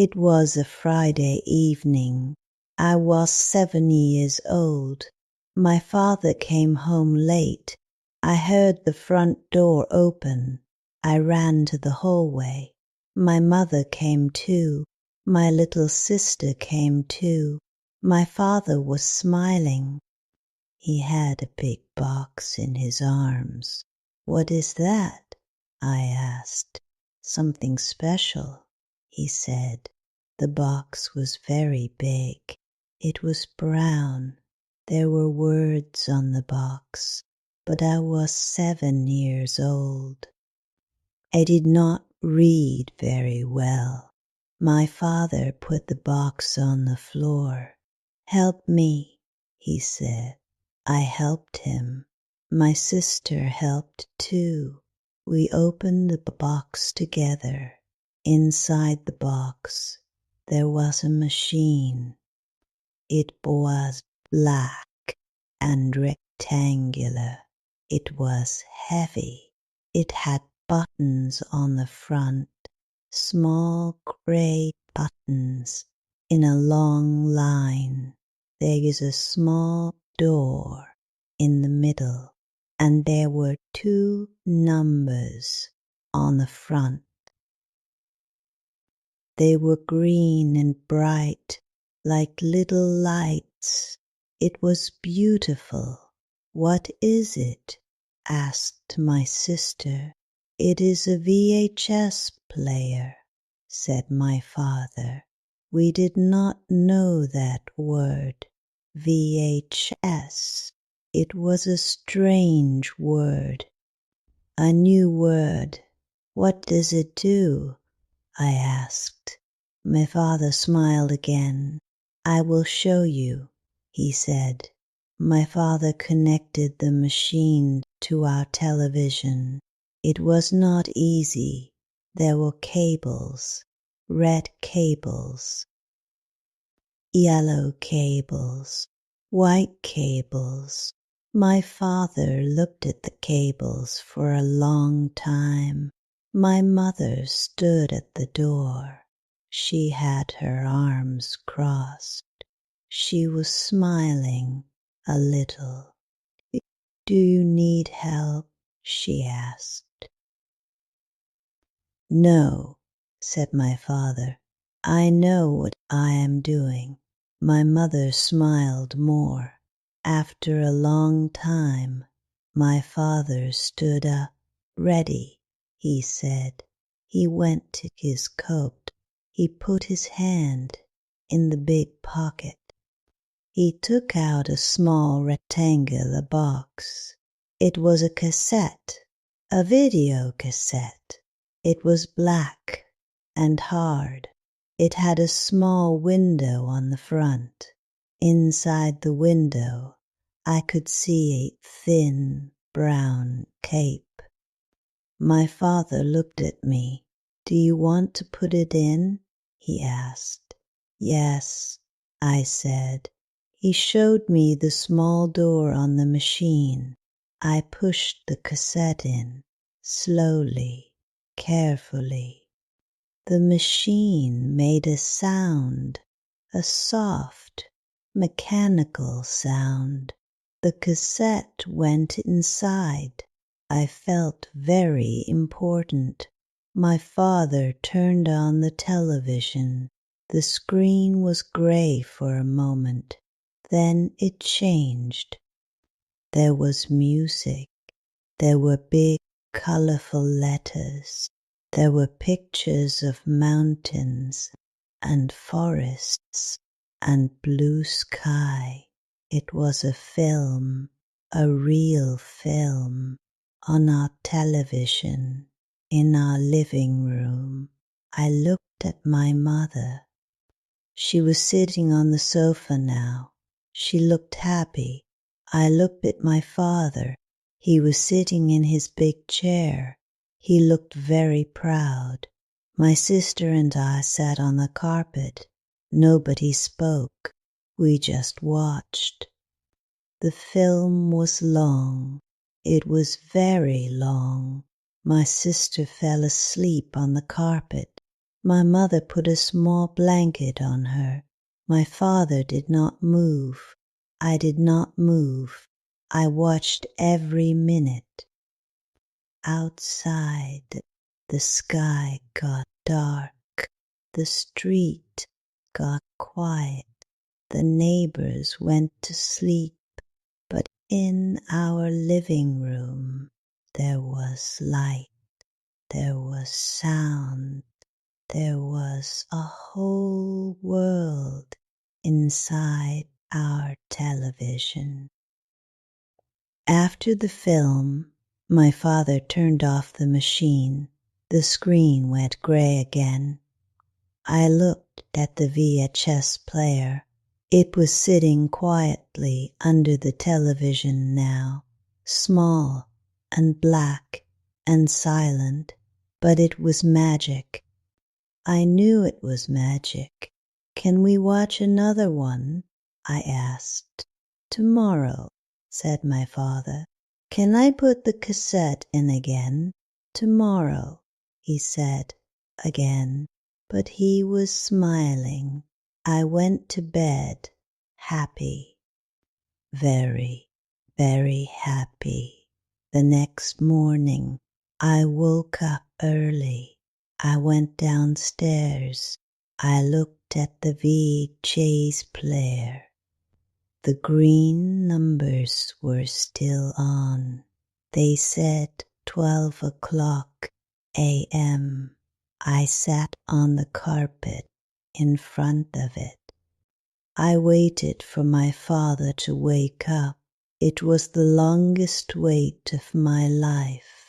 It was a Friday evening. I was 7 years old. My father came home late. I heard the front door open. I ran to the hallway. My mother came too. My little sister came too. My father was smiling. He had a big box in his arms. "What is that?" I asked. "Something special," he said. The box was very big. It was brown. There were words on the box, but I was 7 years old. I did not read very well. My father put the box on the floor. "Help me," he said. I helped him. My sister helped too. We opened the box together. Inside the box there was a machine. It was black and rectangular. It was heavy. It had buttons on the front, small gray buttons in a long line. There is a small door in the middle, and there were 2 numbers on the front. They were green and bright, like little lights. It was beautiful. "What is it?" asked my sister. "It is a VHS player," said my father. We did not know that word, VHS. It was a strange word, a new word. "What does it do?" I asked. My father smiled again. "I will show you," he said. My father connected the machine to our television. It was not easy. There were cables, red cables, yellow cables, white cables. My father looked at the cables for a long time. My mother stood at the door. She had her arms crossed. She was smiling a little. "Do you need help?" she asked. "No," said my father. "I know what I am doing." My mother smiled more. After a long time, my father stood up. "Ready," he said. He went to his coat. He put his hand in the big pocket. He took out a small rectangular box. It was a cassette, a video cassette. It was black and hard. It had a small window on the front. Inside the window, I could see a thin brown cape. My father looked at me. "Do you want to put it in?" he asked. "Yes," I said. He showed me the small door on the machine. I pushed the cassette in, slowly, carefully. The machine made a sound, a soft, mechanical sound. The cassette went inside. I felt very important. My father turned on the television. The screen was gray for a moment. Then it changed. There was music. There were big, colorful letters. There were pictures of mountains and forests and blue sky. It was a film, a real film, on our television in our living room. I looked at my mother. She was sitting on the sofa now. She looked happy. I looked at my father. He was sitting in his big chair. He looked very proud. My sister and I sat on the carpet. Nobody spoke. We just watched. The film was long. It was very long. My sister fell asleep on the carpet. My mother put a small blanket on her. My father did not move. I did not move. I watched every minute. Outside, the sky got dark. The street got quiet. The neighbors went to sleep. But in our living room, there was light. There was sound. There was a whole world inside our television. After the film, my father turned off the machine. The screen went gray again. I looked at the VHS player. It was sitting quietly under the television now, small and black and silent, but it was magic. I knew it was magic. Can we watch another one? I asked. Tomorrow, said my father. Can I put the cassette in again? Tomorrow, he said again. But he was smiling. I went to bed happy. Very, very happy. The next morning, I woke up early. I went downstairs. I looked at the VHS player. The green numbers were still on. They said 12 o'clock a.m. I sat on the carpet in front of it. I waited for my father to wake up. It was the longest wait of my life.